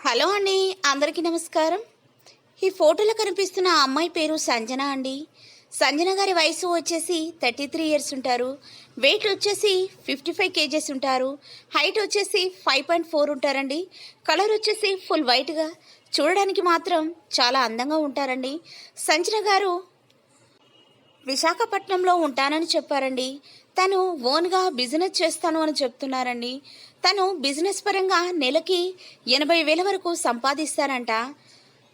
Hello అండి, అందరికీ నమస్కారం. ఈ ఫోటోలో కనిపిస్తున్న ఆ అమ్మాయి పేరు సంజన అండి. సంజన గారి వయసు వచ్చేసి 33 ఇయర్స్ ఉంటారు. వెయిట్ వచ్చేసి 55 కేజెస్ ఉంటారు. హైట్ వచ్చేసి 5.4 ఉంటారండి. కలర్ వచ్చేసి ఫుల్ వైట్గా, చూడడానికి మాత్రం చాలా అందంగా ఉంటారండి. సంజన గారు విశాఖపట్నంలో ఉంటానని చెప్పారండి. తను ఓన్గా బిజినెస్ చేస్తాను అని చెప్తున్నారండి. తను బిజినెస్ పరంగా నెలకి 80,000 వరకు సంపాదిస్తారంట.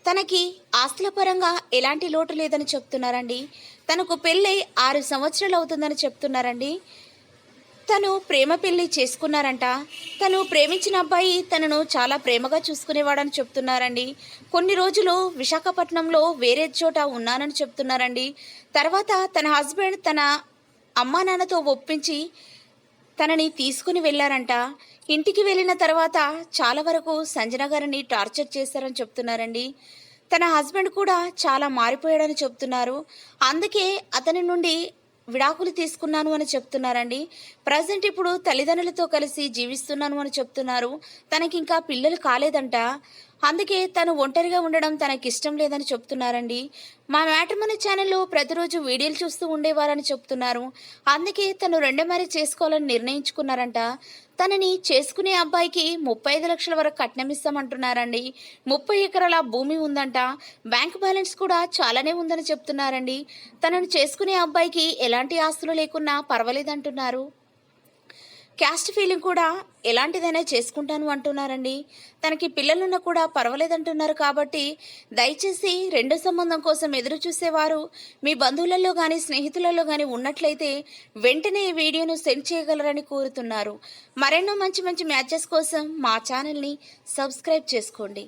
తనకి ఆస్తుల పరంగా ఎలాంటి లోటు లేదని చెప్తున్నారండి. తనకు పెళ్ళై 6 సంవత్సరాలు అవుతుందని చెప్తున్నారండి. తను ప్రేమ పెళ్లి చేసుకున్నారంట. తను ప్రేమించిన అబ్బాయి తనను చాలా ప్రేమగా చూసుకునేవాడని చెప్తున్నారండి. కొన్ని రోజులు విశాఖపట్నంలో వేరే చోట ఉన్నానని చెప్తున్నారండి. తర్వాత తన హస్బెండ్ తన అమ్మా నాన్నతో ఒప్పించి తనని తీసుకుని వెళ్ళారంట. ఇంటికి వెళ్ళిన తర్వాత చాలా వరకు సంజన గారిని టార్చర్ చేశారని చెప్తున్నారండి. తన హస్బెండ్ కూడా చాలా మారిపోయాడని చెప్తున్నారు. అందుకే అతని నుండి విడాకులు తీసుకున్నాను అని చెప్తున్నారండి. ప్రజెంట్ ఇప్పుడు తల్లిదండ్రులతో కలిసి జీవిస్తున్నాను అని చెప్తున్నారు. తనకింకా పిల్లలు కాలేదంట. అందుకే తను ఒంటరిగా ఉండడం తనకిష్టం లేదని చెప్తున్నారండి. మా మ్యాట్రిమోనీ ఛానల్లో ప్రతిరోజు వీడియోలు చూస్తూ ఉండేవారని చెప్తున్నారు. అందుకే తను రెండో మ్యారేజ్ చేసుకోవాలని నిర్ణయించుకున్నారంట. తనని చేసుకునే అబ్బాయికి 35 లక్షల వరకు కట్నం ఇస్తామంటున్నారండి. 30 ఎకరాల భూమి ఉందంట. బ్యాంక్ బ్యాలెన్స్ కూడా చాలానే ఉందని చెప్తున్నారండి. తనను చేసుకునే అబ్బాయికి ఎలాంటి ఆస్తులు లేకున్నా పర్వాలేదంటున్నారు. క్యాస్ట్ ఫీలింగ్ కూడా ఎలాంటిదైనా చేసుకుంటాను అంటున్నారండి. తనకి పిల్లలున్నా కూడా పర్వాలేదంటున్నారు. కాబట్టి దయచేసి రెండో సంబంధం కోసం ఎదురు చూసేవారు మీ బంధువులలో కానీ స్నేహితులలో కానీ ఉన్నట్లయితే వెంటనే ఈ వీడియోను సెండ్ చేయగలరని కోరుతున్నారు. మరెన్నో మంచి మంచి మ్యాచెస్ కోసం మా ఛానల్ని సబ్స్క్రైబ్ చేసుకోండి.